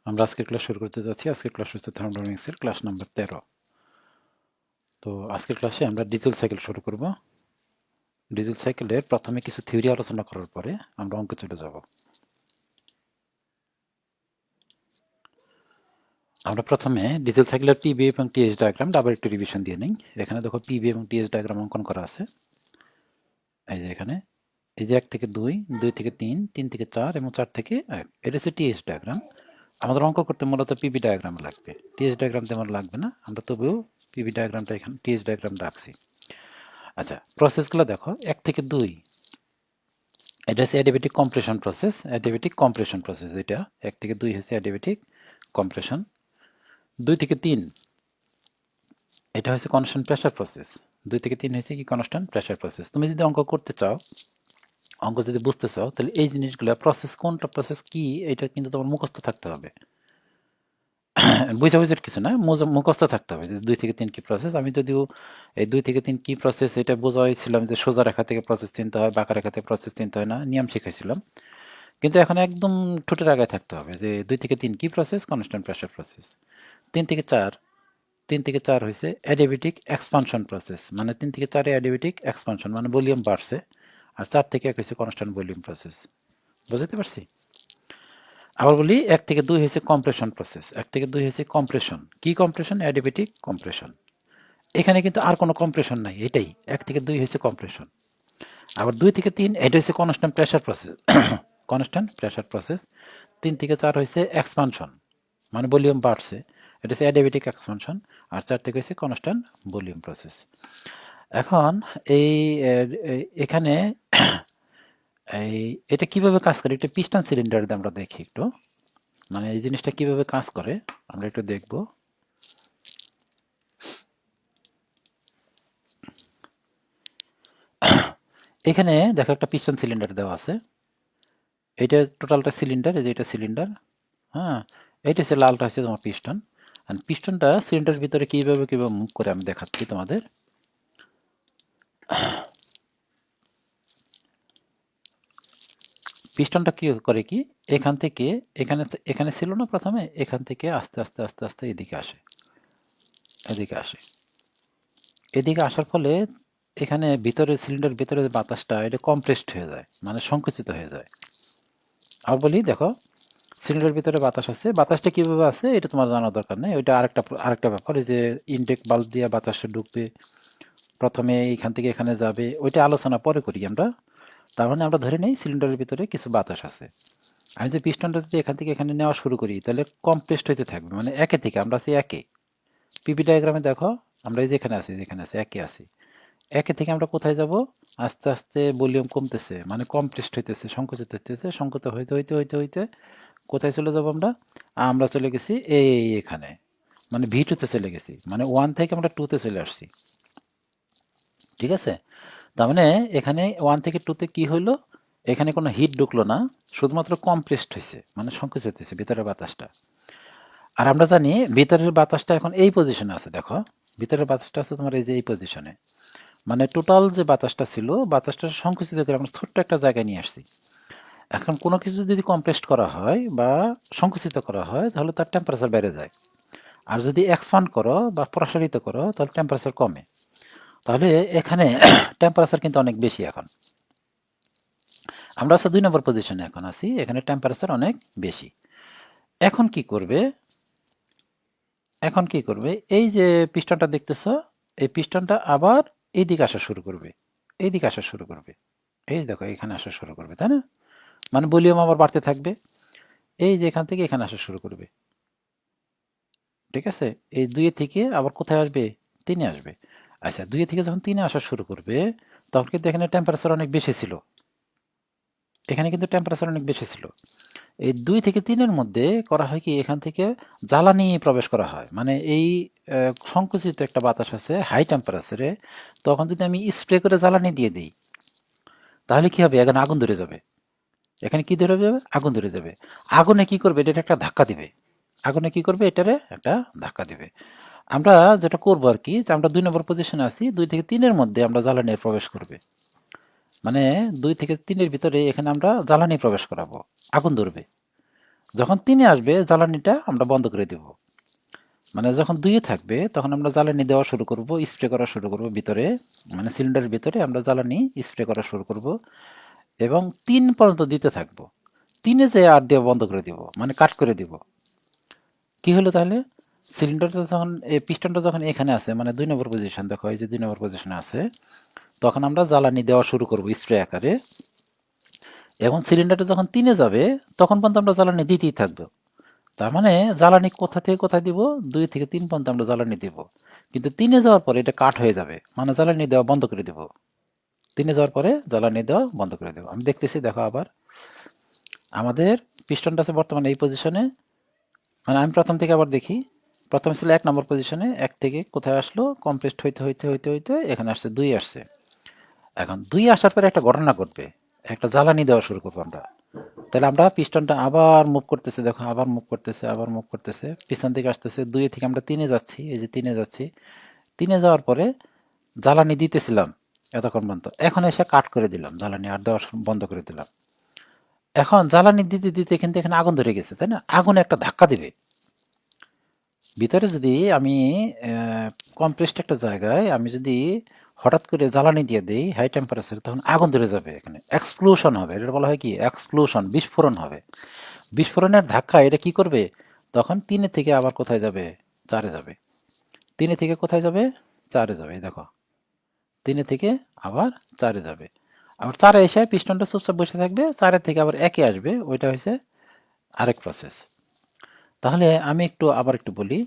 আমরা আজকের ক্লাস শুরু করতে যাচ্ছি। আজকের ক্লাস হচ্ছে থার্মোডাইনামিক্সের ক্লাস নাম্বার 13। তো আজকের ক্লাসে আমরা ডিজেল সাইকেল শুরু করব। ডিজেল সাইকেলের প্রথমে কিছু থিওরি আলোচনা করার পরে আমরা অঙ্কে চলে যাব। আমরা প্রথমে ডিজেল সাইকেলের পিবি এবং টিএস ডায়াগ্রাম ডাবল একটু রিভিশন দিয়ে নিই। এখানে দেখো পিবি এবং টিএস ডায়াগ্রাম অঙ্কন করা আছে। এই যে এখানে এই যে 1 থেকে 2, 2 থেকে 3, 3 থেকে 4 এবং 4 থেকে 1, এটা হচ্ছে টিএস ডায়াগ্রাম। আমাদের অঙ্ক করতে মূলত পিবি ডায়াগ্রাম লাগবে, টিএস ডায়াগ্রাম তেমন লাগবে না। আমরা তবুও পিবি ডায়াগ্রামটা এখানে টিএস ডায়াগ্রাম রাখছি। আচ্ছা, প্রসেসগুলো দেখো 1 থেকে 2, এটা হচ্ছে adiabatic compression process. Adiabatic compression process এটা 1 থেকে 2 হচ্ছে অ্যাডিয়াবেটিক কম্প্রেশন। 2 থেকে 3 এটা হচ্ছে কনস্ট্যান্ট প্রেসার প্রসেস। 2 থেকে 3 হচ্ছে কি কনস্ট্যান্ট প্রেসার প্রসেস। তুমি যদি অঙ্ক করতে চাও, অঙ্ক যদি বুঝতে চাও, তাহলে এই জিনিসগুলো প্রসেস কোনটা প্রসেস কি এটা কিন্তু তোমার মুখস্থ থাকতে হবে। বুঝাবুঝির কিছু না, মুখস্থ থাকতে হবে যে 2 থেকে 3 কি প্রসেস। আমি যদিও এই 2 থেকে 3 কি প্রসেস এটা বোঝাইছিলাম যে সোজা রেখা থেকে প্রসেস চিনতে হয়, বাঁকা রেখা থেকে প্রসেস চিনতে হয় না, নিয়ম শিখাইছিলাম। কিন্তু এখন একদম ঠোঁটের আগে থাকতে হবে যে 2 থেকে 3 কি প্রসেস, কনস্ট্যান্ট প্রেসার প্রসেস। 3 থেকে 4, 3 থেকে 4 হয়েছে অ্যাডিয়াবেটিক এক্সপানশন প্রসেস, মানে 3 থেকে 4 অ্যাডিয়াবেটিক এক্সপানশন মানে ভলিউম বাড়ছে। আর 4 থেকে 1 হয়েছে কনস্ট্যান্ট ভলিউম প্রসেস। বুঝতে পারছি? আবার বলি 1 থেকে 2 হয়েছে কম্প্রেশন প্রসেস। 1 থেকে 2 হয়েছে কম্প্রেশন। কি কম্প্রেশন? Adiabatic compression. এখানে কিন্তু আর কোনো কম্প্রেশন নাই, এটাই 1 থেকে 2 হয়েছে কম্প্রেশন। আবার 2 থেকে 3 এটা হচ্ছে constant pressure process. Constant pressure process. 3 থেকে 4 হয়েছে এক্সপানশন, মানে ভলিউম বাড়ছে, এটা হচ্ছে অ্যাডিয়াবেটিক এক্সপানশন। আর 4 থেকে হচ্ছে কনস্ট্যান্ট ভলিউম প্রসেস। এখন এই এখানে এই এটা কিভাবে কাজ করে, এটা পিস্টন সিলিন্ডার দিয়ে আমরা দেখি একটু, মানে এই জিনিসটা কিভাবে কাজ করে আমরা একটু দেখব। এখানে দেখো একটা পিস্টন সিলিন্ডার দেওয়া আছে। এটা টোটালটা সিলিন্ডার, এই যে এটা সিলিন্ডার। হ্যাঁ, এইটা হচ্ছে লালটা হচ্ছে তোমার পিস্টন। আর পিস্টনটা সিলিন্ডারের ভিতরে কিভাবে কিভাবে মুভ করে আমি দেখাচ্ছি তোমাদের। পিস্টনটা কি করে কি, এখান থেকে এখানে এখানে ছিল না প্রথমে, এখান থেকে আস্তে আস্তে আস্তে আস্তে এদিকে আসে, এদিকে আসে। এদিকে আসার ফলে এখানে ভিতরে সিলিন্ডার ভিতরে বাতাসটা এটা কমপ্রেসড হয়ে যায়, মানে সংকুচিত হয়ে যায়। আর বলি দেখো, সিলিন্ডারের ভিতরে বাতাস আছে, বাতাসটা কিভাবে আছে এটা তোমার জানার দরকার নেই, ওইটা আরেকটা ব্যাপার। এই যে ইনটেক বাল্ব দিয়ে বাতাসটা ঢুকবে, প্রথমে এইখান থেকে এখানে যাবে, ওইটা আলোচনা পরে করি আমরা। তার মানে আমরা ধরে নেই সিলিন্ডারের ভিতরে কিছু বাতাস আছে। আমি যে পিস্টনটা যদি এখান থেকে এখানে নেওয়া শুরু করি, তাহলে কমপ্রেসড হইতে থাকবে, মানে একে থেকে আমরা আছি একে। পিপি ডায়াগ্রামে দেখো আমরা এই যেখানে আছি, যেখানে আছি একে আছি, একে থেকে আমরা কোথায় যাব, আস্তে আস্তে ভলিউম কমতেছে, মানে কমপ্রেসড হইতেছে, সংকুচিত হইতেছে, সংকুচিত হইতে হইতে হইতে হইতে কোথায় চলে যাব আমরা, আমরা চলে গেছি এই এখানে, মানে V2-তে চলে গেছি, মানে 1 থেকে আমরা 2-তে চলে আসছি। ঠিক আছে? তার মানে এখানে 1 থেকে 2-তে কি হইলো, এখানে কোনো হিট ঢুকলো না, শুধুমাত্র কমপ্রেসড হয়েছে, মানে সংকুচিত হয়েছে ভিতরের বাতাসটা। আর আমরা জানি ভিতরের বাতাসটা এখন এই পজিশনে আছে, দেখো ভিতরের বাতাসটা আছে তোমার এই যে এই পজিশনে, মানে টোটাল যে বাতাসটা ছিল, বাতাসটা সংকুচিত করে আমরা ছোট্ট একটা জায়গায় নিয়ে আসছি। এখন কোনো কিছু যদি কম্প্রেসড করা হয় বা সংকুচিত করা হয়, তাহলে তার টেম্পারেচার বেড়ে যায়। আর যদি এক্সপান্ড করো বা প্রসারিত করো, তাহলে টেম্পারেচার কমে। তাহলে এখানে টেম্পারেচার কিন্তু অনেক বেশি এখন। আমরা হচ্ছে 2 নম্বর পজিশনে এখন আছি, এখানে টেম্পারেচার অনেক বেশি। এখন কি করবে, এখন কি করবে, এই যে পিস্টনটা দেখতেছো, এই পিস্টনটা আবার এইদিকে আসা শুরু করবে, এইদিকে আসা শুরু করবে, এই দেখো এখানে আসা শুরু করবে, তাই না? মানে ভলিউম আবার বাড়তে থাকবে, এই যে এখান থেকে এখানে আসা শুরু করবে। ঠিক আছে? এই 2 থেকে আবার কোথায় আসবে, 3-এ আসবে। আচ্ছা, 2 থেকে যখন 3-এ আসা শুরু করবে, তখন কিন্তু এখানে টেম্পারেচার অনেক বেশি ছিল, এখানে কিন্তু টেম্পারেচার অনেক বেশি ছিল। এই 2 থেকে 3-এর মধ্যে করা হয় কি, এখান থেকে জ্বালানি প্রবেশ করা হয়, মানে এই সংকুচিত একটা বাতাস আছে হাই টেম্পারেচারে, তখন যদি আমি স্প্রে করে জ্বালানি দিয়ে দিই, তাহলে কি হবে, এখানে আগুন ধরে যাবে। এখানে কি ধরে যাবে, আগুন ধরে যাবে। আগুনে কি করবে, এটা একটা ধাক্কা দিবে, আগুনে কি করবে, এটারে একটা ধাক্কা দিবে। আমরা যেটা করবো আর কি, যে আমরা 2 নম্বর পজিশনে আছি, 2 থেকে 3-এর মধ্যে আমরা জ্বালানি প্রবেশ করবে, মানে 2 থেকে 3-এর ভিতরে এখানে আমরা জ্বালানি প্রবেশ করাবো, আগুন ধরবে। যখন 3-এ আসবে জ্বালানিটা আমরা বন্ধ করে দেব। মানে যখন 2-এ থাকবে তখন আমরা জ্বালানি দেওয়া শুরু করব, স্প্রে করা শুরু করব ভিতরে, মানে সিলিন্ডারের ভিতরে আমরা জ্বালানি স্প্রে করা শুরু করব এবং 3 পর্যন্ত দিতে থাকবো। 3-এ যে আর দেওয়া বন্ধ করে দিব, মানে কাট করে দিব। কি হলো তাহলে? সিলিন্ডারটা যখন এই পিস্টনটা যখন এখানে আছে, মানে 2 নম্বর পজিশন, দেখো এই যে 2 নম্বর পজিশনে আছে, তখন আমরা জ্বালানি দেওয়া শুরু করব স্প্রে আকারে। এখন সিলিন্ডারটা যখন 3-এ যাবে তখন পর্যন্ত আমরা জ্বালানি দিতেই থাকবো। তার মানে জ্বালানি কোথা থেকে কোথায় দিব? 2 থেকে 3 পর্যন্ত আমরা জ্বালানি দিব। কিন্তু 3-এ যাওয়ার পরে এটা কাট হয়ে যাবে, মানে জ্বালানি দেওয়া বন্ধ করে দেব। 3-এ যাওয়ার পরে জ্বালানি দেওয়া বন্ধ করে দেব। আমি দেখতেছি, দেখো আবার আমাদের পিস্টনটা আছে বর্তমানে এই পজিশনে। মানে আমি প্রথম থেকে আবার দেখি, প্রথমে ছিল 1 নম্বর পজিশনে, 1 থেকে কোথায় আসলো, কমপ্রেসড হইতে হইতে হইতে হইতে এখানে আসছে 2 আসছে। এখন 2 আসার পরে একটা ঘটনা ঘটবে, একটা জ্বালানি দেওয়া শুরু করবো আমরা। তাহলে আমরা পিস্টনটা আবার মুভ করতেছে, দেখো আবার মুভ করতেছে, আবার মুভ করতেছে, পিছন থেকে আসতেছে। 2 থেকে আমরা 3-এ যাচ্ছি, এই যে 3-এ যাচ্ছি। 3-এ যাওয়ার পরে জ্বালানি দিতেছিলাম এতক্ষণ পর্যন্ত, এখন এসে কাট করে দিলাম, জ্বালানি আর দেওয়া বন্ধ করে দিলাম। এখন জ্বালানি দিতে দিতে কিন্তু এখানে আগুন ধরে গেছে, তাই না? আগুনে একটা ধাক্কা দিবে ভিতরে। যদি আমি কম্প্রেসড একটা জায়গায় আমি যদি হঠাৎ করে জ্বালানি দিয়ে দিই হাই টেম্পারেচার, তখন আগুন ধরে যাবে, এখানে এক্সপ্লোশন হবে। এটা বলা হয় কি এক্সপ্লোশন, বিস্ফোরণ হবে। বিস্ফোরণের ধাক্কা এটা কি করবে? তখন 3-এ থেকে আবার কোথায় যাবে? 4-এ যাবে। 3-এ থেকে কোথায় যাবে? 4-এ যাবে। দেখো 3-এ থেকে আবার 4-এ যাবে। আবার 4-এ এসে পিস্টনটা চুপচাপ বসে থাকবে, 4-এর থেকে আবার 1-এ আসবে। ওইটা হয়েছে আরেক প্রসেস। তাহলে আমি আবার একটু বলি।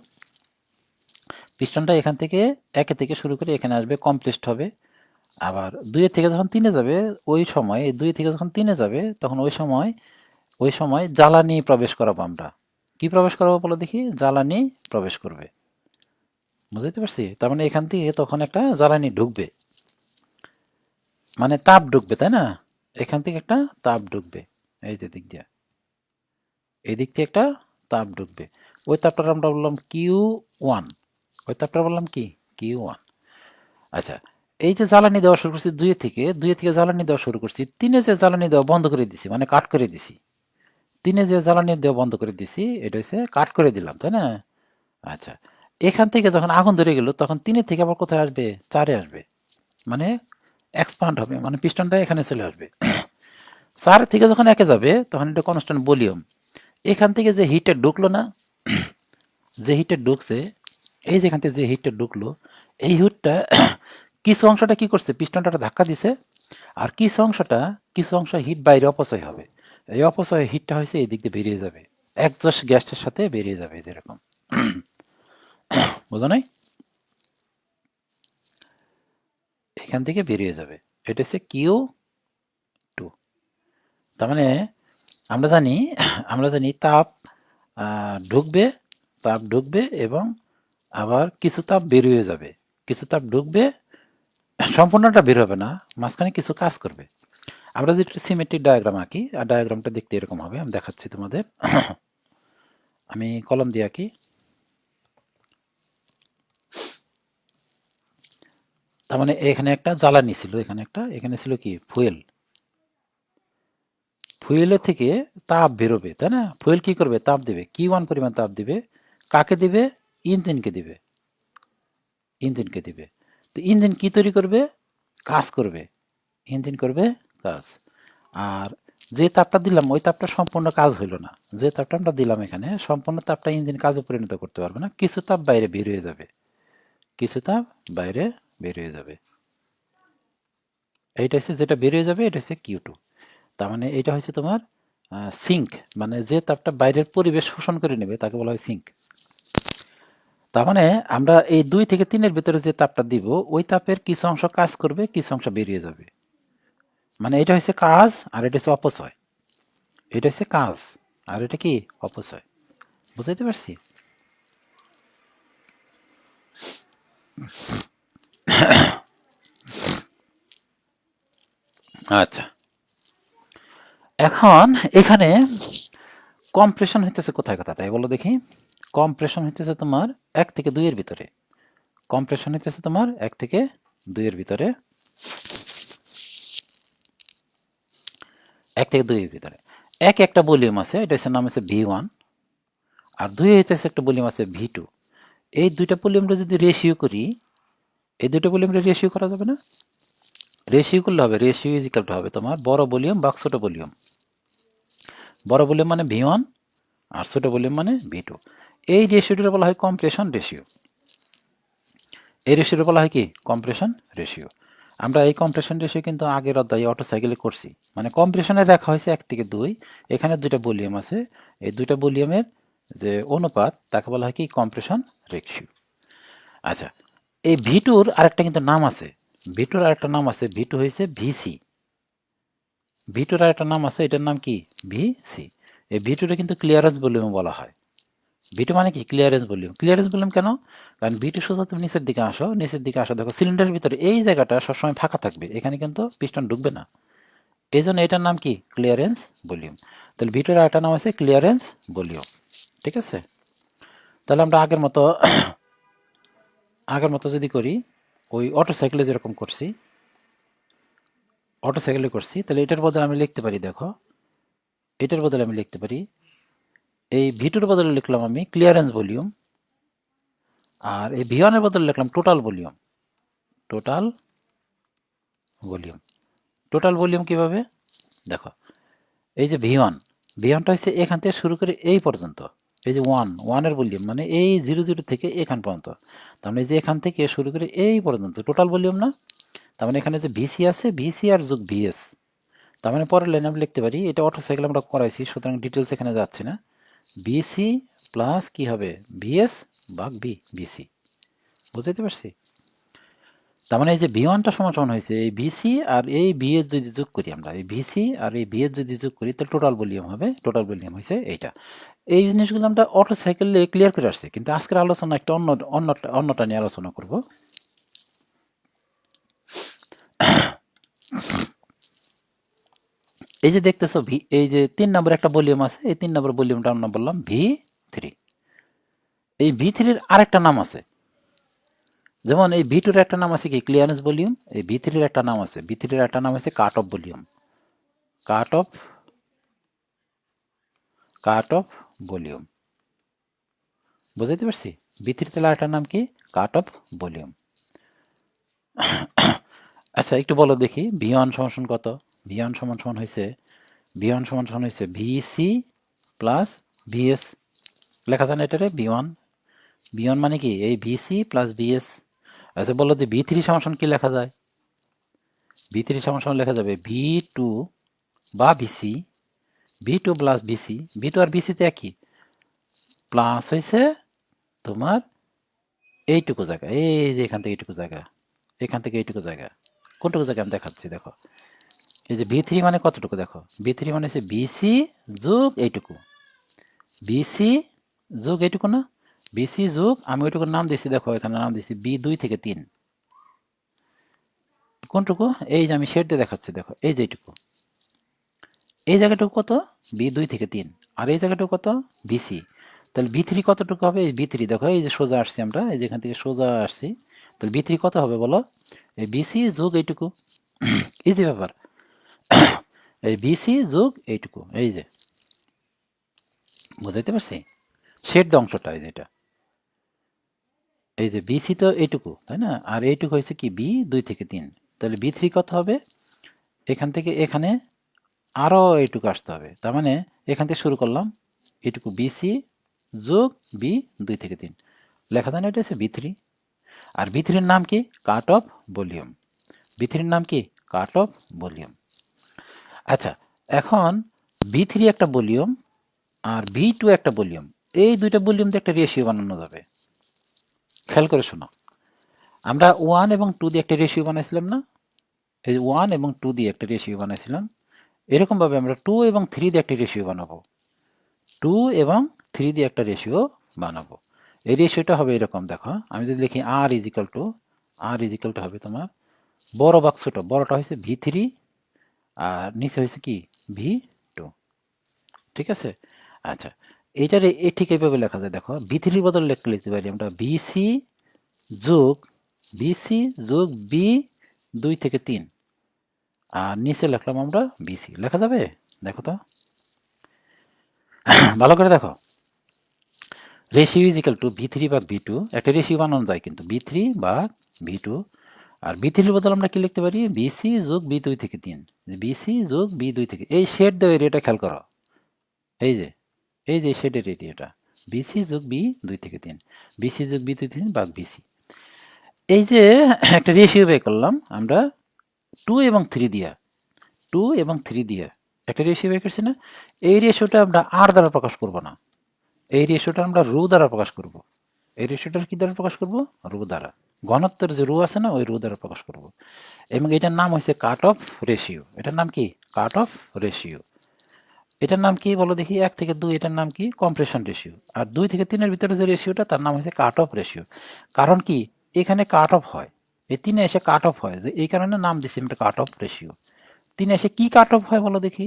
পিস্টনটা এখান থেকে 1-এ থেকে শুরু করে এখানে আসবে, কমপ্রেসড হবে। আবার 2-এ থেকে যখন 3-এ যাবে, ওই সময় 2 থেকে যখন 3-এ যাবে তখন ওই সময় জ্বালানি প্রবেশ করাবো আমরা। কি প্রবেশ করাবো বলো দেখি? জ্বালানি প্রবেশ করবে। বুঝতে পারছি? তার মানে এখান থেকে তখন একটা জ্বালানি ঢুকবে, মানে তাপ ঢুকবে, তাই না? এখান থেকে একটা তাপ ঢুকবে, এই যে দিক দিয়ে, এই দিক থেকে একটা তাপ ঢুকবে। ওই তাপটা আমরা বললাম Q1। ওই তাপটা বললাম কি? Q1। আচ্ছা, এই যে জ্বালানি দেওয়া শুরু করছি 2 থেকে জ্বালানি দেওয়া শুরু করছি, 3-এ যে জ্বালানি দেওয়া বন্ধ করে দিছি, মানে কাট করে দিছি। 3-এ যে জ্বালানি দেওয়া বন্ধ করে দিছি, এটা হচ্ছে কাট করে দিলাম, তাই না? আচ্ছা, এখান থেকে যখন আগুন ধরে গেল তখন 3-এ থেকে আবার কোথায় আসবে? 4-এ আসবে, মানে এক্সপান্ড হবে, মানে পিস্টনটা এখানে চলে আসবে। 4 থেকে যখন 1-এ যাবে তখন এটা কনস্ট্যান্ট ভলিউম। এখান থেকে যে হিটটা ঢুকলো না, যে হিটটা ঢুকছে, এই যেখান থেকে যে হিটটা ঢুকলো, এই হিটটা কিছু অংশটা কি করছে? পিস্টনটা ধাক্কা দিছে, আর কিছু অংশ হিট বাইরে অপচয় হবে। এই অপচয় হিটটা হয়েছে এই দিক দিয়ে বেরিয়ে যাবে, একজস্ট গ্যাসের সাথে বেরিয়ে যাবে, যেরকম। বোঝো নাই? এখান থেকে বেরিয়ে যাবে। এটা হচ্ছে Q2। তার মানে আমরা জানি তাপ ঢুকবে, এবং আবার কিছু তাপ বেরিয়ে যাবে। কিছু তাপ ঢুকবে, সম্পূর্ণটা বের হবে না, মাঝখানে কিছু কাজ করবে। আমরা যদি একটা সিমেট্রিক ডায়াগ্রাম আঁকি, আর ডায়াগ্রামটা দেখতে এরকম হবে, আমি দেখাচ্ছি তোমাদের। আমি কলম দিয়ে আঁকি। তার মানে এখানে একটা জ্বালানি ছিল, এখানে ছিল কি? ফুয়েল। ফুয়েলের থেকে তাপ বেরোবে, তাই না? ফুয়েল কি করবে? তাপ দেবে, Q1 পরিমাণ তাপ দিবে। কাকে দিবে? ইঞ্জিনকে দিবে। তো ইঞ্জিন কি তৈরি করবে? কাজ করবে। ইঞ্জিন করবে কাজ। আর যে তাপটা দিলাম ওই তাপটা সম্পূর্ণ কাজ হইল না। যে তাপটা আমরা দিলাম এখানে, সম্পূর্ণ তাপটা ইঞ্জিন কাজে পরিণত করতে পারবে না, কিছু তাপ বাইরে বের হয়ে যাবে, কিছু তাপ বাইরে বের হয়ে যাবে। এইটা হচ্ছে যেটা বের হয়ে যাবে, এটা হচ্ছে Q2। তার মানে এটা হচ্ছে তোমার সিঙ্ক, মানে যে তাপটা বাইরের পরিবেশ শোষণ করে নেবে তাকে বলা হয় সিঙ্ক। তার মানে আমরা এই 2 থেকে 3-এর ভিতরে যে তাপটা দিব, ওই তাপের কিছু অংশ কাজ করবে, কিছু অংশ বেরিয়ে যাবে। মানে এটা হচ্ছে কাজ, আর এটা হচ্ছে অপচয়। এটা হচ্ছে কাজ, আর এটা কি? অপচয়। বুঝাইতে পারছি? আচ্ছা, এখন এখানে কম্প্রেশন হইতেছে কোথায় কথা, তাই বলো দেখি? কম্প্রেশন হইতেছে তোমার 1 থেকে 2 এর ভিতরে। কম্প্রেশন হইতেছে তোমার 1 থেকে 2 এর ভিতরে। 1 থেকে 2 এর ভিতরে। একটা ভলিউম আছে, এটা হচ্ছে নাম হচ্ছে V1, আর 2 হইতেছে একটা ভলিউম আছে V2। এই দুইটা ভলিউমটা যদি রেশিও করি, এই দুইটা ভলিউমটা রেশিও করা যাবে না? রেশিও করলে হবে, রেশিও ইজ ইকাল টু হবে তোমার বড় ভলিউম বা ছোট ভলিউম। বড় ভলিউম মানে V1 আর ছোট ভলিউম মানে V2। এই রেশিওটা বলা হয় কম্প্রেশন রেশিও। এই রেশিওটা বলা হয় কি? Compression ratio. আমরা এই কম্প্রেশন রেশিও কিন্তু আগের অধ্যায়ে অটো সাইকেলে করছি। মানে কম্প্রেশনে দেখা হয়েছে 1 থেকে 2, এখানে দুইটা ভলিউম আছে, এই দুইটা ভলিউমের যে অনুপাত তাকে বলা হয় কি? Compression ratio. আচ্ছা, এই V2-র আরেকটা কিন্তু নাম আছে, V2-র আরেকটা নাম আছে, V2 হয়েছে ভিসি। V2-র আরেকটা নাম আছে, এটার নাম কি? ভিসি। এই V2-টা কিন্তু ক্লিয়ারেন্স ভলিউম বলা হয়। V2 মানে কি? Clearance volume. ক্লিয়ারেন্স ভলিউম কেন? কারণ V2 সোজা তুমি নিচের দিকে আসো, নিচের দিকে আসো, দেখো সিলিন্ডারের ভিতরে এই জায়গাটা সবসময় ফাঁকা থাকবে, এখানে কিন্তু পিস্টন ঢুকবে না। এই জন্য এটার নাম কি? Clearance volume. তাহলে V2 এর আরেকটা নাম আছে ক্লিয়ারেন্স ভলিউম। ঠিক আছে? তাহলে আমরা আগের মতো যদি করি, ওই অটো সাইকেলে যেরকম করছি, অটো সাইকেলে করছি, তাহলে এটার বদলে আমি লিখতে পারি, দেখো এটার বদলে আমি লিখতে পারি, এই V2-র বদলে লিখলাম আমি ক্লিয়ারেন্স ভলিউম, আর এই V1 এর বদলে লিখলাম total volume. Total volume. Total volume কিভাবে? দেখো, এই যে V1টা হচ্ছে এখান থেকে শুরু করে এই পর্যন্ত, এই যে ওয়ানের ভলিউম মানে এই 0 থেকে এখান পর্যন্ত, তার মানে এই যে এখান থেকে শুরু করে এই পর্যন্ত টোটাল ভলিউম না? তার মানে এখানে যে ভিসি আছে, ভিসি আর যোগ ভিএস, তার মানে পরের লাইনে আমরা লিখতে পারি, এটা অটো সাইকেল আমরা করাইছি সুতরাং ডিটেলস এখানে যাচ্ছে না, বিসি প্লাস কি হবে? ভিএস ভাগ ভিসি। বুঝতে পারছি? তার মানে এই যে V1টা সমান সমান হয়েছে এই ভিসি আর এই ভিএস যদি যোগ করি, আমরা এই ভিসি আর এই ভিএস যদি যোগ করি, তাহলে টোটাল ভলিউম হবে। টোটাল ভলিউম হয়েছে এইটা। এই জিনিসগুলো আমরা অটো সাইকেলে ক্লিয়ার করে আসছি, কিন্তু আজকের আলোচনা একটা অন্যটা নিয়ে আলোচনা করব। এই যে দেখতেছো এই যে 3 নম্বর একটা ভলিউম আছে, এই 3 নম্বর ভলিউমটা আমরা বললাম V3। এই V3-র আরেকটা নাম আছে, যেমন এই V2-র একটা নাম আছে কি? Clearance volume. এই V3-র একটা নাম আছে, V3-র একটা নাম আছে কাট off volume. Cut off volume. বুঝতে পারছি? V3 তেলার আরেকটার নাম কি? কাট অফ ভলিউম। আচ্ছা, একটু বলো দেখি V1 সমান কত? V1 সমান হয়েছে, V1 সমান হয়েছে ভিসি প্লাস ভিএস। লেখা যায় না এটারে? V1 মানে কি? এই ভিসি প্লাস ভিএস। আচ্ছা বলো যে V3 সমান কি লেখা যায়? V3 সমান লেখা যাবে V2 বা VC, V2 plus VC. V2 আর ভিসিতে একই, প্লাস হয়েছে তোমার এইটুকু জায়গা, এই যে এখান থেকে এইটুকু জায়গা, এখান থেকে এইটুকু জায়গা, কোনটুকু জায়গা আমি দেখাচ্ছি, দেখো এই যে V3 মানে কতটুকু, দেখো V3 মানে হচ্ছে বিসি যোগ এইটুকু, বিসি যোগ এইটুকু না, বিসি যোগ আমি ওইটুকুর নাম দিচ্ছি, দেখো এখানে নাম দিচ্ছি B2 থেকে 3। কোনটুকু? এই যে আমি শেড দিয়ে দেখাচ্ছি, দেখো এই যে এইটুকু, এই জায়গাটুকু কত? B2 থেকে 3। আর এই জায়গাটুকু কত? বিসি। তাহলে B3 কতটুকু হবে? এই B3 দেখো, এই যে সোজা আসছি আমরা, এই যে এখান থেকে সোজা আসছি, তাহলে B3 কত হবে বলো? এই বিসি যোগ এইটুকু। ইজি ব্যাপার। এই বিসি যোগ এইটুকু, এই যে বুঝাইতে পারছি? শেড অংশটা এই যেটা, এই যে বিসি তো এইটুকু, তাই না? আর এইটুকু হয়েছে কি? B2 থেকে 3। তাহলে B3 কত হবে? এখান থেকে এখানে আরও এইটুকু আসতে হবে, তার মানে এখান থেকে শুরু করলাম, এইটুকু বিসি যোগ B2 থেকে 3 লেখা যায় না? এটা হচ্ছে B3। আর B3-র নাম কি? কাট অফ ভলিউম। B3-র নাম কি? কাট অফ ভলিউম। আচ্ছা, এখন B3 একটা ভলিউম আর V2 একটা ভলিউম, এই দুইটা ভলিউম দিয়ে একটা রেশিও বানানো যাবে। খেয়াল করে শোনো, আমরা 1 এবং 2 দিয়ে একটা রেশিও বানাইছিলাম না? এই 1 এবং 2 দিয়ে একটা রেশিও বানাইছিলাম, এরকমভাবে আমরা 2 এবং 3 দিয়ে একটা রেশিও বানাবো। 2 এবং 3 দিয়ে একটা রেশিও বানাবো। এই রেশিওটা হবে এরকম, দেখো আমি যদি লিখি আর ইজিক্যাল টু হবে তোমার বড় ভাগ ছোট, বড়টা হয়েছে V3 আর নিচে হয়েছে কি? V2। ঠিক আছে? আচ্ছা, এইটার ঠিক এইভাবে লেখা যায়, দেখো V3 বদলে লিখতে পারি আমরা বিসি যোগ B2 থেকে 3, আর নিচে লিখলাম আমরা বিসি। লেখা যাবে? দেখো তো, ভালো করে দেখো, ratio is equal two V3 ভাগ V2, একটা রেশিও বানানো যায় কিন্তু V3 ভাগ V2, আর B3 বদলে আমরা কি লিখতে পারি, BC যোগ B2 থেকে 3, BC যোগ B2 থেকে, এই শেড দেওয়া এরিয়াটা খেয়াল করো, এই যে শেডের এরিয়াটা BC যোগ B2 থেকে 3, BC যোগ B2 থেকে 3 ভাগ BC। এই যে একটা রেশিও বের করলাম আমরা 2 এবং 3 দিয়া, 2 এবং 3 দিয়া একটা রেশিও বের করছি না, এই রেশিওটা আমরা আর দ্বারা প্রকাশ করব না, এই রেশিওটা আমরা রো দ্বারা প্রকাশ করব। এই রেশিওটার কি দ্বারা প্রকাশ করব, রো দ্বারা, ঘনত্বের যে রো আছে না ওই রো দ্বারা প্রকাশ করব। এবং এটার নাম হচ্ছে কাট অফ রেশিও, এটার নাম কি, কাট অফ রেশিও। এটার নাম কি বলো দেখি, 1 থেকে 2 এটার নাম কি, কম্প্রেশন রেশিও, আর 2 থেকে 3-এর ভিতরে যে রেশিওটা তার নাম হচ্ছে কাট অফ রেশিও। কারণ কি, এখানে কাট অফ হয়, এই 3-এ এসে কাট অফ হয়, যে এই কারণে নাম দিচ্ছি আমরা কাট অফ রেশিও। 3-এ এসে কি কাট অফ হয় বলো দেখি,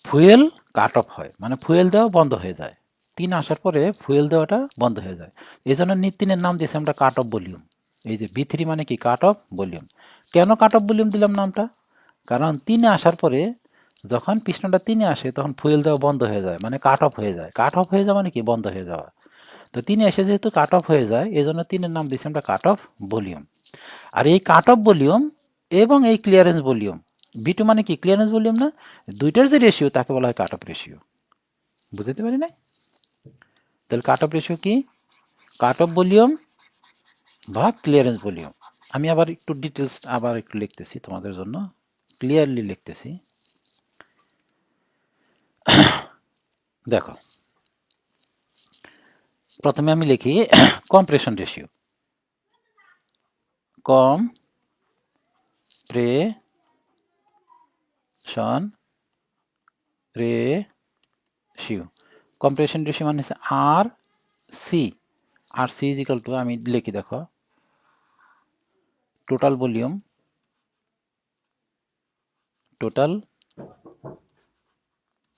ফুয়েল কাট অফ হয়, মানে ফুয়েল দেওয়া বন্ধ হয়ে যায়, 3 আসার পরে ফুয়েল দেওয়াটা বন্ধ হয়ে যায়, এই জন্য 3-এর নাম দিয়েছি আমরা কাট অফ ভলিউম। এই যে B3 মানে কি, কাট অফ ভলিউম। কেন কাট অফ ভলিউম দিলাম নামটা, কারণ 3-এ আসার পরে যখন পিস্টনটা 3-এ আসে তখন ফুয়েল দেওয়া বন্ধ হয়ে যায়, মানে কাট অফ হয়ে যায়। কাট অফ হয়ে যাওয়া মানে কি, বন্ধ হয়ে যাওয়া। তো 3-এ এসে যেহেতু কাট অফ হয়ে যায়, এই জন্য 3-এর নাম দিচ্ছি আমরা কাট অফ ভলিউম। আর এই কাট অফ ভলিউম এবং এই ক্লিয়ারেন্স ভলিউম, B2 মানে কি, ক্লিয়ারেন্স ভলিউম না, দুইটার যে রেশিও তাকে বলা হয় কাট অফ রেশিও। বুঝতে পারি না, তাহলে কাট অফ রেশিও কি, কাট অফ ভলিউম বা ক্লিয়ারেন্স ভলিউম। আমি আবার একটু ডিটেলস আবার একটু লিখতেছি তোমাদের জন্য, ক্লিয়ারলি লিখতেছি। দেখো, প্রথমে আমি লিখি compression ratio, compression ratio, compression ratio মানে হচ্ছে R C, R C is equal to, আমি লিখি দেখো, টোটাল ভলিউম, টোটাল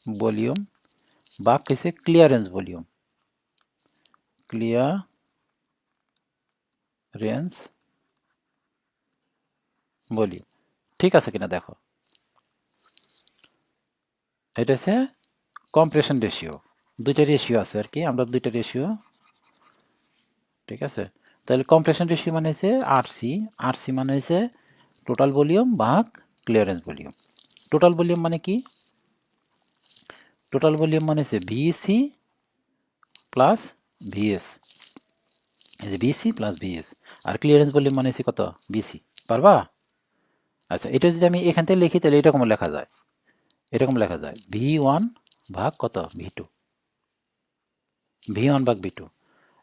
ভলিউম বা হচ্ছে ক্লিয়ারেন্স ভলিউম, ক্লিয়ারেন্স ভলিউম। ঠিক আছে কিনা দেখো, এটা হচ্ছে কম্প্রেশন রেশিও, দুইটা রেশিও আছে আর কি, আমরা দুইটা রেশিও, ঠিক আছে। তাহলে কম্প্রেশন রেশিও মানে হচ্ছে আরসি, আরসি মানে হচ্ছে টোটাল ভলিউম ভাগ ক্লিয়ারেন্স ভলিউম। টোটাল ভলিউম মানে কি, টোটাল ভলিউম মানে হচ্ছে ভিসি প্লাস ভিএস, এই যে বিসি প্লাস ভিএস, আর ক্লিয়ারেন্স ভলিউম মানে হচ্ছে কত, বিসি, পারবা? আচ্ছা, এটা যদি আমি এখান থেকে লিখি তাহলে এরকম লেখা যায়, এরকম লেখা যায় V1 ভাগ কত, V2, V1 ভাগ V2।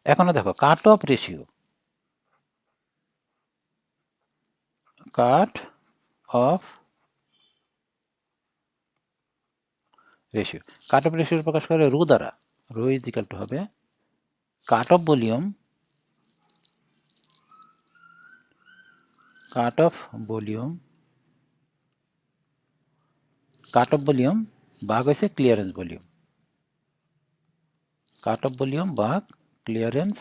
এখনো দেখো cut off ratio, cut off ratio, cut off ratio প্রকাশ করে রো দ্বারা, রো ইজ ইকাল টু হবে cut off volume, cut off volume, cut off volume ভাগ হয়েছে clearance volume, cut off volume ভাগ clearance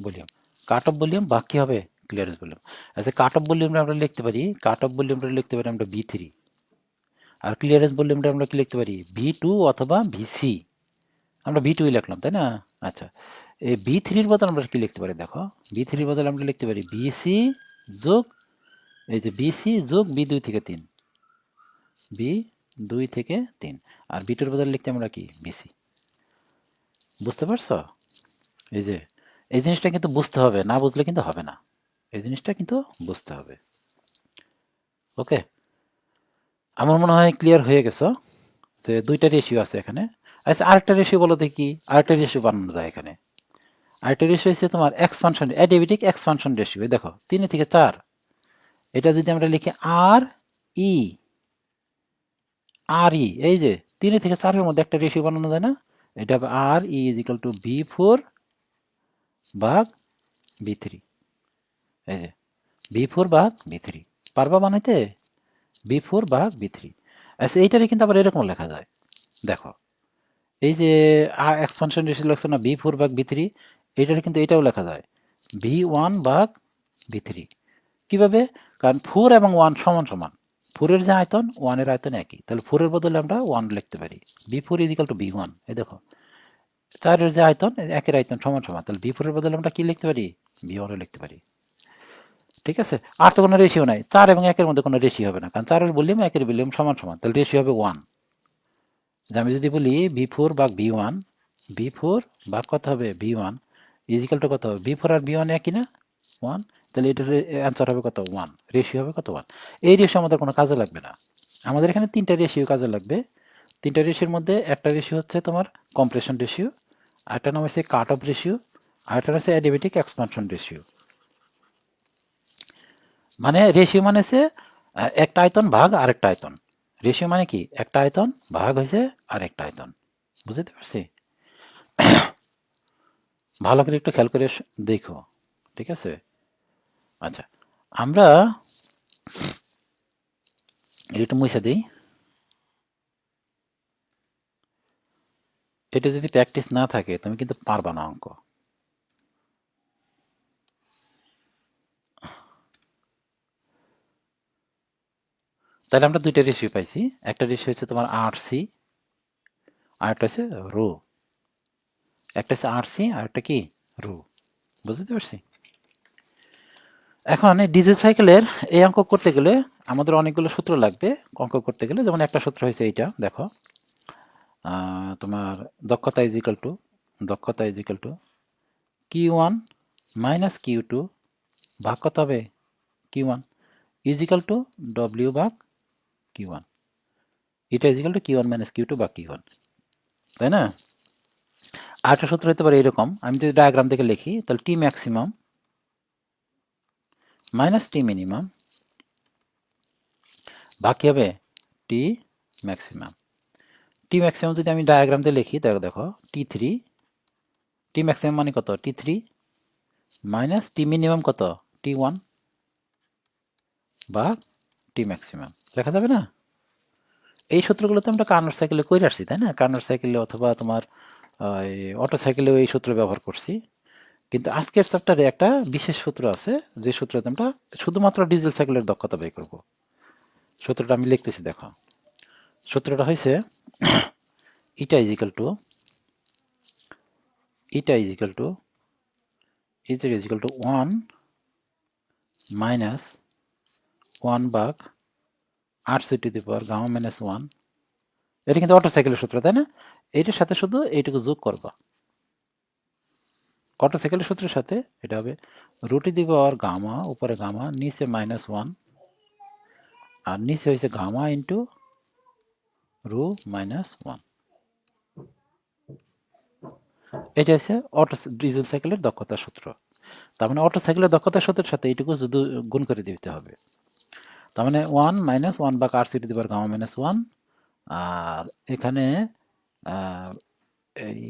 volume, cut off volume ভাগ কি হবে, ক্লিয়ারেন্স ভলিউম। আচ্ছা, কাট অফ ভলিউমটা আমরা লিখতে পারি, কাট অফ ভলিউমটা লিখতে পারি আমরা V3, আর ক্লিয়ারেন্স ভলিউমটা আমরা কি লিখতে পারি, V2 অথবা VC, আমরা V2 লিখলাম তাই না। আচ্ছা, এই B3-র বদলে আমরা কি লিখতে পারি দেখো, B3-র বদলে আমরা লিখতে পারি BC যোগ, এই যে BC যোগ B2 থেকে 3, B2 থেকে 3, আর B2-র বদলে লিখতে আমরা কি, BC। বুঝতে পারছো, এই যে এই জিনিসটা কিন্তু বুঝতে হবে, না বুঝলে কিন্তু হবে না, এই জিনিসটা কিন্তু বুঝতে হবে। ওকে, আমার মনে হয় ক্লিয়ার হয়ে গেছো যে দুইটা রেশিও আছে এখানে। আচ্ছা, আরেকটা রেশিও বলো দেখি, আরেকটা রেশিও বানানো যায় এখানে। আরেকটা রেশিও হচ্ছে তোমার এক্সপানশন, অ্যাডিয়াবেটিক এক্সপানশন রেশিও, দেখো 3 থেকে 4, এটা যদি আমরা লিখি আর ই, আর ই, এই যে 3 থেকে 4-এর মধ্যে একটা রেশিও বানানো যায় না, এটা হবে আর ই ইজ ইকাল টু V4 ভাগ V3, এই যে V4 ভাগ V3, পারবা বানাইতে, V4 ভাগ V3। আচ্ছা, এইটারে কিন্তু আবার এরকম লেখা যায়, দেখো এই যে এক্সপানশন রেশিও লাগছে না V4 ভাগ V3, এইটারে কিন্তু এটাও লেখা যায় V1 ভাগ V3। কিভাবে, কারণ 4 এবং 1 সমান সমান, ফোরের যে আয়তন ওয়ানের আয়তন একই, তাহলে ফোরের বদলে আমরা ওয়ান লিখতে পারি। B four is equal to B one. এই দেখো চারের যে আয়তন একের আয়তন সমান সমান, তাহলে বি ফোরের বদলে আমরা কি লিখতে পারি, বি ওয়ানও লিখতে পারি। ঠিক আছে, আর তো কোনো রেশিও নাই, চার এবং একের মধ্যে কোনো রেশিও হবে না, কারণ চারের ভলিউম একের ভলিউম সমান সমান, তাহলে রেশিও হবে ওয়ান। যে আমি যদি বলি বি ফোর ভাগ বি ওয়ান, বি ফোর ভাগ কত হবে বি ওয়ান ইজিক্যাল টু কত হবে, বি ফোর আর বি ওয়ান একই না, ওয়ান, তাহলে এটার অ্যান্সার হবে কত, ওয়ান। রেশিও হবে কত, ওয়ান। এই রেশিও আমাদের কোনো কাজে লাগবে না, আমাদের এখানে তিনটা রেশিও কাজে লাগবে। তিনটা রেশিওর মধ্যে একটা রেশিও হচ্ছে তোমার কম্প্রেশন রেশিও, আরেকটা নাম হচ্ছে কাট অফ রেশিও, আরেকটা হচ্ছে অ্যাডিবেটিক এক্সপানশন রেশিও। মানে রেশিও মানে হচ্ছে একটা আয়তন ভাগ আরেকটা আয়তন। রেশিও মানে কি, একটা আয়তন ভাগ হয়েছে আরেকটা আয়তন। বুঝতে পারছি? ভালো করে একটু খেয়াল করে দেখো, ঠিক আছে। আচ্ছা, আমরা একটু মুছে দিই। এটা যদি প্র্যাকটিস না থাকে তুমি কিন্তু পারবা না অঙ্ক। তাহলে আমরা দুইটা রেশিও পাইছি, একটা রেশিও হচ্ছে তোমার আর সি, আর একটা হচ্ছে রো। একটা হচ্ছে আর সি আর একটা কি রো। বুঝতে পারছি? এখন এই ডিজেল সাইকেলের এই অঙ্ক করতে গেলে আমাদের অনেকগুলো সূত্র লাগবে অঙ্ক করতে গেলে। যেমন একটা সূত্র হয়েছে এইটা, দেখো তোমার দক্ষতা ইজ ইকাল টু, দক্ষতা is equal to Q one minus Q two ভাগ কত হবে Q one is equal to W ভাগ কিউ ওয়ান। এটা is equal to Q one minus Q two ভাগ কিউ ওয়ান, তাই না? আরেকটা সূত্র হতে পারে এরকম, আমি যদি ডায়াগ্রাম থেকে লিখি তাহলে টি ম্যাক্সিমাম মাইনাস টি মিনিমাম ভাগ কি হবে টি ম্যাক্সিমাম। টি ম্যাক্সিমাম যদি আমি ডায়াগ্রাম দিয়ে লিখি তাহলে দেখো টি থ্রি, টি ম্যাক্সিমাম মানে কত টি থ্রি মাইনাস টি মিনিমাম কত টি ওয়ান ভাগ টি ম্যাক্সিমাম, লেখা যাবে না? এই সূত্রগুলো তো আমরা কার্নোট সাইকেলে করে আসছি, তাই না? কার্নোট সাইকেলে অথবা তোমার অটো সাইকেলেও এই সূত্র ব্যবহার করছি। কিন্তু আজকের চ্যাপ্টারে একটা বিশেষ সূত্র আছে, যে সূত্রতে আমরা শুধুমাত্র ডিজেল সাইকেলের দক্ষতা বের করব। সূত্রটা আমি লিখতেছি, দেখো সূত্রটা হয়েছে eta is equal to, eta is equal to is equal to one minus one ভাগ R C to the power gamma minus one. এটা কিন্তু অটো সাইকেলের সূত্র, তাই না? এইটার সাথে শুধু এইটুকু যোগ করবা, অটো সাইকেলের সূত্রের সাথে এটা হবে রুটি দিব আর গামা, উপরে গামা, নিচে মাইনাস ওয়ান, আর নিচে হয়েছে gamma into rho minus one. এটা হচ্ছে অটো ডিজেল সাইকেলের দক্ষতার সূত্র। তার মানে অটো সাইকেলের দক্ষতার সূত্রের সাথে এইটুকু শুধু গুণ করে দিতে হবে। তার মানে ওয়ান মাইনাস ওয়ান বা R C to the power gamma minus one, আর এখানে এই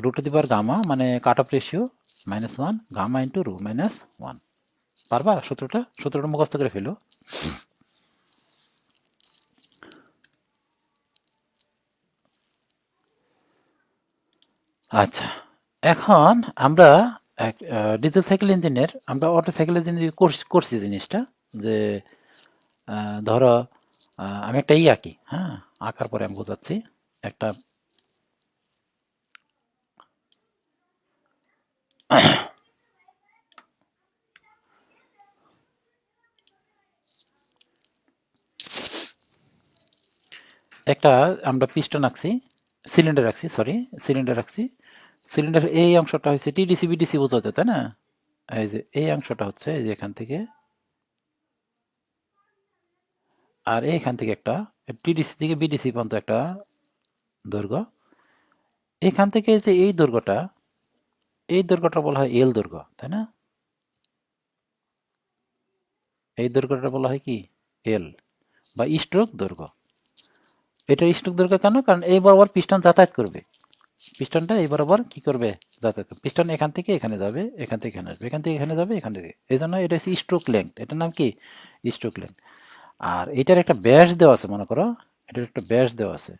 root to the power gamma মানে cut off ratio minus one, gamma into rho minus one. পারবা সূত্রটা? সূত্রটা মুখস্থ করে ফেলো। আচ্ছা, এখন আমরা ডিজেল সাইকেল ইঞ্জিনের, আমরা অটো সাইকেল ইঞ্জিনের করছি জিনিসটা, যে ধরো আমি একটা আঁকি, হ্যাঁ, আঁকার পরে আমি বোঝাচ্ছি। একটা একটা আমরা পিস্টন আঁকছি, সিলিন্ডার রাখছি, সরি সিলিন্ডার রাখছি। সিলিন্ডার এই অংশটা হচ্ছে টিডিসি বিডিসি বোঝাতে, তাই না? এই যে এই অংশটা হচ্ছে এই যে এখান থেকে, আর এইখান থেকে একটা টিডিসি থেকে বিডিসি পর্যন্ত একটা দৈর্ঘ্য। এখান থেকে যে এই দৈর্ঘ্যটা, এই দৈর্ঘ্যটা বলা হয় এল দৈর্ঘ্য, তাই না? এই দৈর্ঘ্যটা বলা হয় কি এল বা স্ট্রোক দৈর্ঘ্য। এটা স্ট্রোক দৈর্ঘ্য কেন? কারণ এই বরাবর পিস্টন যাতায়াত করবে, পিস্টনটা এই বরাবর কি করবে যাতায়াত করবে। পিস্টন এখান থেকে এখানে যাবে, এখান থেকে এখানে আসবে, এখান থেকে এখানে যাবে, এখান থেকে, এই জন্য এটা হচ্ছে স্ট্রোক লেংথ, এটার নাম কি স্ট্রোক লেংথ। আর এটার একটা ব্যাস দেওয়া আছে, মনে করো এটার একটা ব্যাস দেওয়া আছে,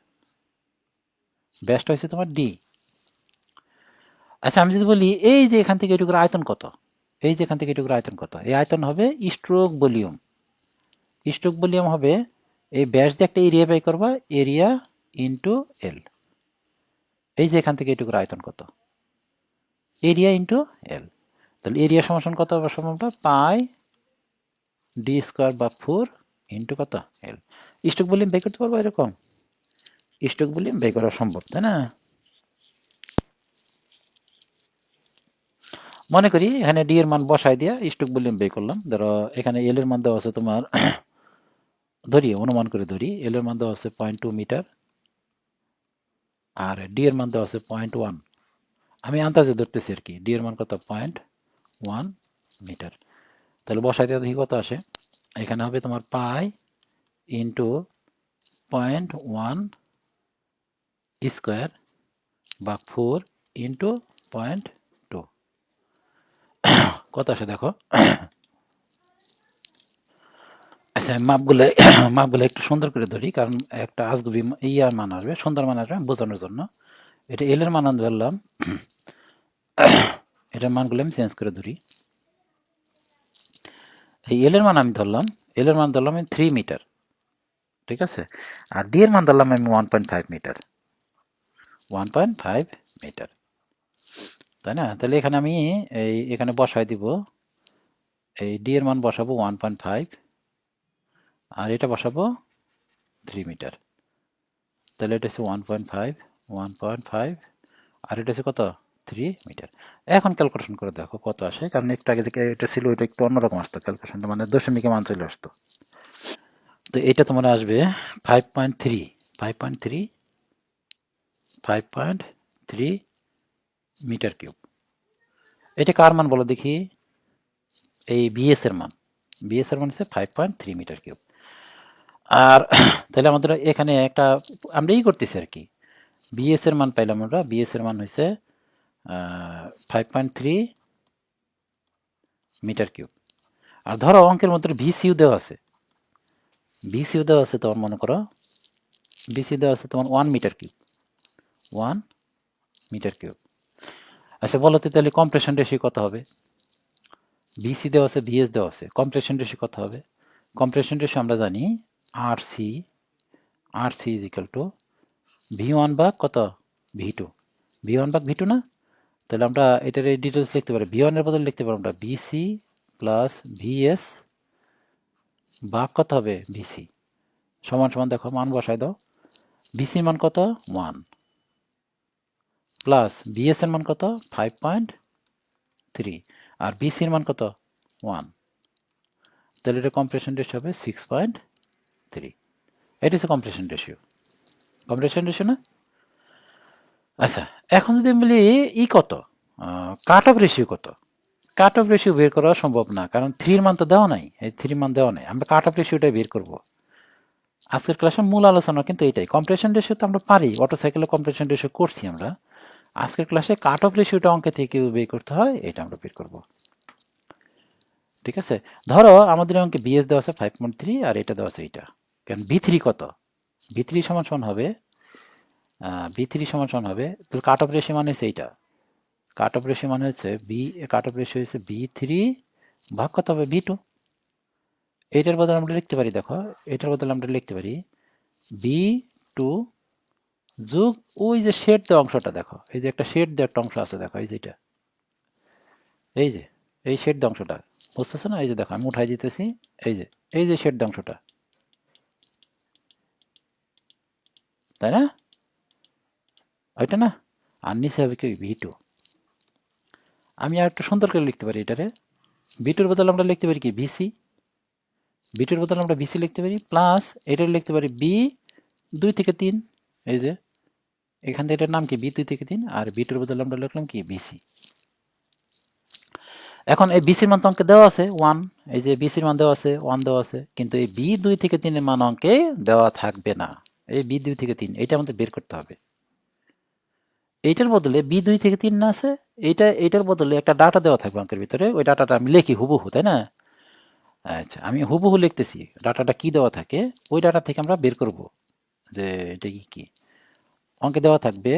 ব্যাসটা হচ্ছে তোমার ডি। আচ্ছা, আমি যদি বলি এই যে এখান থেকে এটুকুর আয়তন কত, এই যে এখান থেকে এটুকুর আয়তন কত, এই আয়তন হবে স্ট্রোক ভলিউম। স্ট্রোক ভলিউম হবে এই ব্যাস দিয়ে একটা এরিয়া বাই করবা, এরিয়া ইন্টু এল। এই যে এখান থেকে এটুকুর আয়তন কত, এরিয়া ইন্টু এল। তাহলে এরিয়া সমান কত হবে, সমানটা পাই ডি স্কোয়ার বা 4 ইন্টু কত এল। স্ট্রোক ভলিউম বের করতে পারবো এরকম, স্ট্রোক ভলিউম বের করা সম্ভব, তাই না? মনে করি এখানে ডি এর মান বসাই দিয়া স্ট্রোক ভলিউম বের করলাম। ধরো এখানে এল এর মান দেওয়া আছে তোমার ধরি, অনুমান করে ধরি এল এর মান দেওয়া আছে 0.2 মিটার আর ডি এর মান দেওয়া আছে 0.1। আমি আন্দাজে ধরতেছি আর কি, ডি এর মান কত 0.1 মিটার। তাহলে বসাই দিয়ে দেখি কত আসে। এখানে হবে তোমার পাই ইন্টু 0.1 স্কোয়ার বা 4 ইন্টু 0.2। কত আসে দেখো। আচ্ছা মাপগুলো মাপগুলো একটু সুন্দর করে ধরি, কারণ একটা আজগুবি ইয়ার মান আসবে, সুন্দর মান আসবে বোঝানোর জন্য। এটা এল এর মান ধরলাম, এটার মানগুলো আমি চেঞ্জ করে ধরি। এই এল এর মান আমি ধরলাম, এল এর মান ধরলাম আমি 3 মিটার, ঠিক আছে। আর ডি এর মান ধরলাম আমি 1.5 মিটার, 1.5 মিটার, তাই না? তাহলে এখানে আমি এখানে বসাই দিব, এই ডি এর মান বসাবো 1.5 আর এটা বসাবো 3 মিটার। তাহলে এটা হচ্ছে 1.5 আর এটা হচ্ছে কত 3 মিটার। এখন ক্যালকুলেশন করে দেখো কত আসে, কারণ একটু আগে থেকে এটা ছিল, এটা একটু অন্যরকম আসতো ক্যালকুলেশনটা, মানে দশমিকে মান চলে আসতো। তো এটা তোমার আসবে 5.3 5.3 5.3 মিটার কিউব। এটা কার মান বলো দেখি, এই বিএস এর মান, বিএস এর মান হচ্ছে 5.3 মিটার কিউব। আর তাহলে আমাদের এখানে একটা আমরা করতেছি আর কি, বিএস এর মান পাইলাম আমরা, বিএস এর মান হয়েছে 5.3 মিটার কিউব। আর ধরো অঙ্কের মধ্যে ভিসিউ দেওয়া আছে, ভিসিউ দেওয়া আছে তোমার, মনে করো ভিসিউ দেওয়া আছে তোমার 1 মিটার কিউব, 1 মিটার কিউব। আচ্ছা বলো তো তাহলে কম্প্রেশন রেশিও কত হবে? ভিসি দেওয়া আছে, ভিএস দেওয়া আছে, কম্প্রেশন রেশিও কত হবে? কম্প্রেশন রেশিও আমরা জানি RC, RC is equal two V1 ভাগ কত ভি2, ভি1 ভাগ ভি2 না? তাহলে আমরা এটার এই ডিটেলস লিখতে পারি, ভি1 এর বদলে লিখতে পারি আমরা বিসি প্লাস ভিএস ভাগ কত হবে ভিসি, সমান সমান দেখো মান বসায় দাও। ভিসির মান কত 1 প্লাস ভিএস এর মান কত 5.3 আর বিসির মান কত 1, তাহলে এটা কম্প্রেশন রেশিও হবে 6.3। এটা হচ্ছে কম্প্রেশন রেশিও, কম্প্রেশন রেশিও না? আচ্ছা এখন যদি আমি বলি কত কাট অফ রেশিও কত, কাট অফ রেশিও বের করা সম্ভব না, কারণ 3 মান তো দেওয়া নাই, এই 3 মান দেওয়া নাই, আমরা কাট অফ রেশিওটাই বের করব। আজকের ক্লাসের মূল আলোচনা কিন্তু এটাই, কম্প্রেশন রেশিও তো আমরা পারি, অটো সাইকেলে কম্প্রেশন রেশিও করছি আমরা। আজকের ক্লাসে কাট অফ রেশিওটা অঙ্কে থেকে বের করতে হয়, এটা আমরা বের করব, ঠিক আছে। ধরো আমাদের অঙ্কে বিএস দেওয়া আছে 5.3 আর এটা দেওয়া আছে এইটা, কারণ বি3 কত, বি3 সমান সমান হবে বি3 সমান সমান হবে, তাহলে কাট অফ রেশিও মানে হচ্ছে এইটা, কাট অফ রেশিও মানে হচ্ছে কাট অফ রেশিও হচ্ছে বি3 ভাগ কত হবে বি2। এইটার বদলে আমরা লিখতে পারি, দেখো এটার বদলে আমরা লিখতে পারি বি2 যোগ ওই যে শেড দেওয়া অংশটা, দেখো এই যে একটা শেড দেওয়া একটা অংশ আছে, দেখো এই যেটা, এই যে এই শেড দেওয়া অংশটা বুঝতেছো না? এই যে দেখো আমি উঠাই দিতেছি, এই যে শেড দেওয়া অংশটা, তাই না? ওইটা না? আর নিচে হবে কি ভি2। আমি আর একটু সুন্দর করে লিখতে পারি এটারে, ভি2-র বদলে আমরা লিখতে পারি কি ভিসি, ভি2-র বদলে আমরা ভিসি লিখতে পারি, প্লাস এটার লিখতে পারি বি 2 থেকে 3, এই যে এখান থেকে এটার নাম কি বি 2 থেকে 3 আর ভি2-র বদলে আমরা লিখলাম কি ভিসি। এখন এই বিসির মান তো অঙ্কে দেওয়া আছে 1, এই যে বিসির মান দেওয়া আছে 1 দেওয়া আছে, কিন্তু এই বি 2 থেকে 3 এর মান অঙ্কে দেওয়া থাকবে না, এই বি 2 থেকে 3 এটা আমাদের বের করতে হবে। এইটার বদলে বি 2 থেকে 3 না আছে, এইটার বদলে একটা ডাটা দেওয়া থাকবে অঙ্কের ভিতরে, ওই ডাটাটা আমি লিখি হুবহু, তাই না? আচ্ছা আমি হুবহু লিখতেছি, ডাটাটা কি দেওয়া থাকে ওই ডাটা থেকে আমরা বের করব যে এটা কি অঙ্কে দেওয়া থাকবে।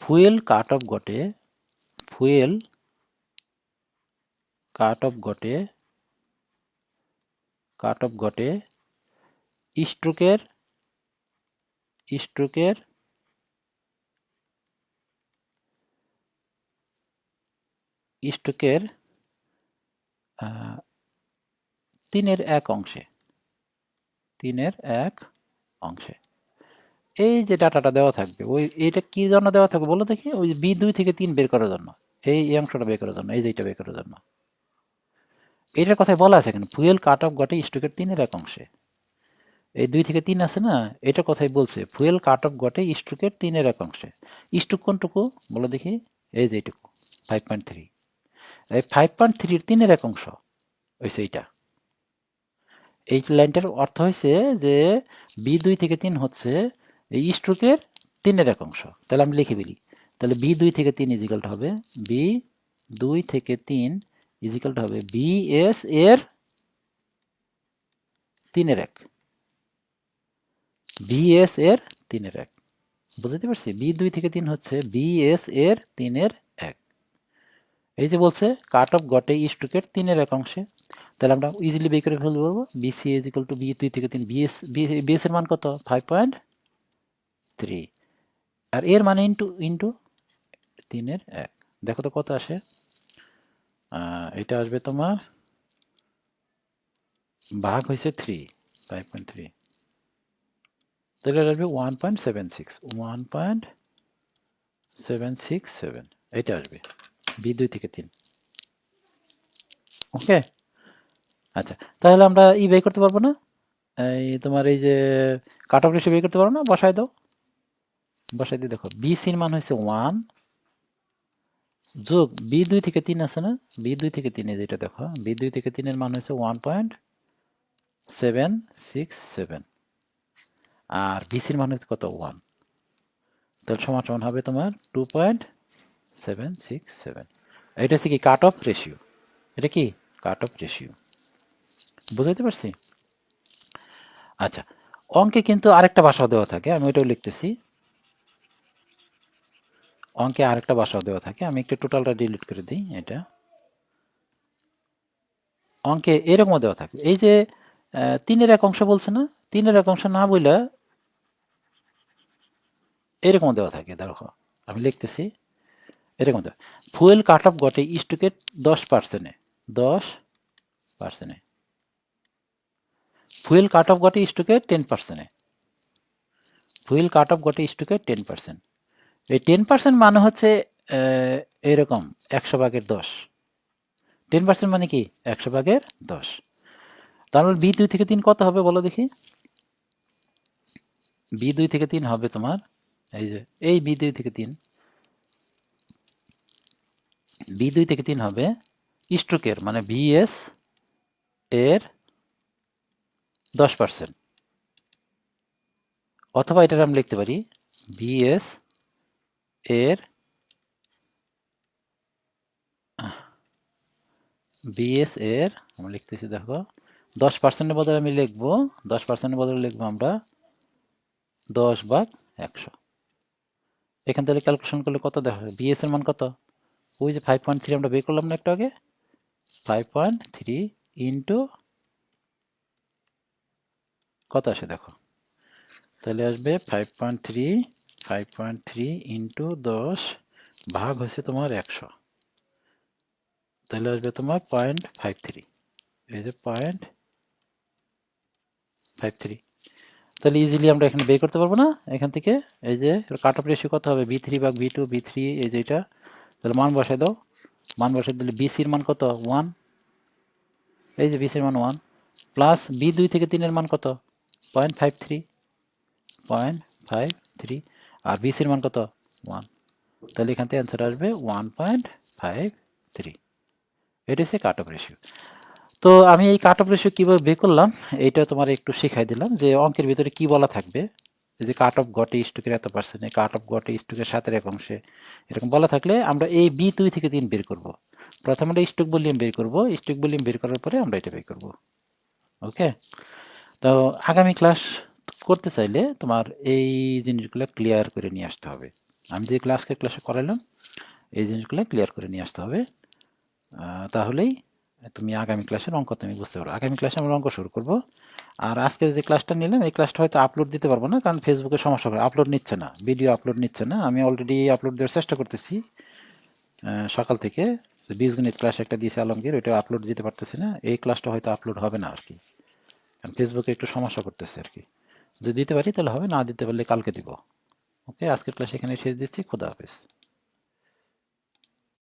ফুয়েল কাট অফ ঘটে, ফুয়েল কাট অফ ঘটে কাট অফ ঘটে স্ট্রোকের স্ট্রোকের স্ট্রোকের 3/1 অংশে 3/1 অংশে এই যে ডাটাটা দেওয়া থাকবে ওই এইটা কি জন্য দেওয়া থাকবে বলো দেখি ওই B2 থেকে 3 বের করার জন্য এই অংশটা বের করার জন্য এই যে এটা বের করার জন্য এটার কথাই বলা আছে এখানে ফুয়েল কাট অফ ঘটে স্ট্রোকের 3/1 অংশে এই 2 থেকে 3 আছে না এটা কথাই বলছে ফুয়েল কাট অফ ঘটে স্ট্রোকের 3/1 অংশে স্ট্রোক কোনটুকু বলো দেখি এই যে এইটুকু 5.3 এই 5.3 এর 3/1 অংশ হইছে এইটা এই লাইনটার অর্থ হয়েছে যে B2 থেকে 3 হচ্ছে এই স্ট্রোকের 3/1 অংশ তাহলে আমি লিখে ফেলি তাহলে B2 থেকে 3 ইজিক্যাল হবে B2 থেকে 3 ইজিক্যাল হবে BS এর 3/1 BS এর 3/1 বুঝতে পারছি B2 থেকে 3 হচ্ছে BS এর 3/1 এই যে বলছে কাট অফ ঘটে স্ট্রোকের 3/1 অংশে তাহলে আমরা ইজিলি বের করে ফেলতে পারবো BC ইজিক্যাল টু B2 থেকে 3 BS এর মান কত 5.3 আর এর মানে ইন্টু 3/1 দেখো তো কত আসে এটা আসবে তোমার ভাগ হয়েছে 3 5.3 তাহলে আসবে 1.767 এটা আসবে B2 থেকে 3 ওকে আচ্ছা তাহলে আমরা বের করতে পারবো না এই তোমার এই যে কাট অফ রেশিও বের করতে পারবো না বসায় দাও বসাই দিয়ে দেখো BCর মান হয়েছে 1 যোগ B2 থেকে 3 আছে না B2 থেকে 3 যেটা দেখো B2 থেকে 3 এর মান হয়েছে 1.767 আর BCর মান হচ্ছে কত 1 তাহলে সমান হবে তোমার 2.767 এটা হচ্ছে কি কাট অফ রেশিও এটা কি কাট অফ রেশিও বুঝাইতে পারছি আচ্ছা অঙ্কে কিন্তু আরেকটা ভাষা দেওয়া থাকে আমি ওইটাও লিখতেছি অঙ্কে আরেকটা ভাষা দেওয়া থাকে আমি একটু টোটালটা ডিলিট করে দিই এটা অঙ্কে এরকমও দেওয়া থাকে এই যে 3/1 অংশ বলছে না 3/1 অংশ না বললে এরকম দেওয়া থাকে দেখো আমি লিখতেছি এরকম দেওয়া ফুয়েল কাট অফ ঘটে স্ট্রোকের 10% 10% ফুয়েল কাট অফ ঘটে স্ট্রোকের 10% ফুয়েল কাট অফ ঘটে স্ট্রোকের 10% এই 10% মানে হচ্ছে এরকম 100/10 10% মানে কি 100/10 তাহলে B2 থেকে 3 কত হবে বলো দেখি B2 থেকে 3 হবে তোমার এই যে এই B2 থেকে 3 B2 থেকে 3 হবে স্ট্রোকের মানে BS এর 10% অথবা এটা আমি লিখতে পারি BS এর আমরা লিখতেছি দেখো 10%-এর বদলে আমি লিখবো 10%-এর বদলে লিখবো আমরা 10/100 এখান থেকে ক্যালকুলেশন করলে কত দেখা BS এর মান কত ওই যে 5.3 আমরা বের করলাম না একটু আগে 5.3 ইন্টু কত আসে দেখো তাহলে আসবে 5.3 ইন্টু 10 ভাগ হচ্ছে তোমার 100 তাহলে আসবে তোমার 0.53 এই যে 0.53 তাহলে ইজিলি আমরা এখানে বের করতে পারবো না এখান থেকে এই যে কাট অফ রেশিও কত হবে B3 ভাগ B2 B3 এই যে এটা তাহলে মান বসাই দাও মান বসাই দিলে BCর মান কত 1 এই যে BCর মান 1 প্লাস B2 থেকে 3 এর মান কত 0.53 আর BCর মান কত 1 তাহলে এখান থেকে অ্যান্সার আসবে 1.53 এটা হচ্ছে কাট অফ রেশিও তো আমি এই কাট অফ রেশিও কীভাবে বের করলাম এইটা তোমার একটু শিখাই দিলাম যে অঙ্কের ভিতরে কি বলা থাকবে এই যে কাট অফ ঘটে স্ট্রোকের এত পার্সেন্টে কাট অফ ঘটে স্ট্রোকের 7/1 অংশে এরকম বলা থাকলে আমরা এই B2 থেকে 3 বের করব প্রথমে আমরা স্ট্রোক ভলিউম বের করব স্ট্রোক ভলিউম বের করার পরে আমরা এটা বের করব ওকে তো আগামী ক্লাস করতে চাইলে তোমার এই জিনিসগুলো ক্লিয়ার করে নিয়ে আসতে হবে আমি যে ক্লাসে করালাম এই জিনিসগুলো ক্লিয়ার করে নিয়ে আসতে হবে তাহলেই তুমি আগামী ক্লাসের অঙ্ক তুমি বুঝতে পারো। আগামী ক্লাসে আমরা অঙ্ক শুরু করব। আর আজকের যে ক্লাসটা নিলাম এই ক্লাসটা হয়তো আপলোড দিতে পারবো না, কারণ ফেসবুকে সমস্যা করে, আপলোড নিচ্ছে না, ভিডিও আপলোড নিচ্ছে না। আমি অলরেডি আপলোড দেওয়ার চেষ্টা করতেছি সকাল থেকে। বীজগণিত ক্লাস একটা দিয়েছে আলমগীর, ওইটা আপলোড দিতে পারতেছি না। এই ক্লাসটা হয়তো আপলোড হবে না আর কি, কারণ ফেসবুকে একটু সমস্যা করতেছে আর কি। যদি দিতে পারি তাহলে হবে, না দিতে পারলে কালকে দিব। ওকে, আজকের ক্লাস এখানে শেষ দিচ্ছি। খোদা হাফেজ।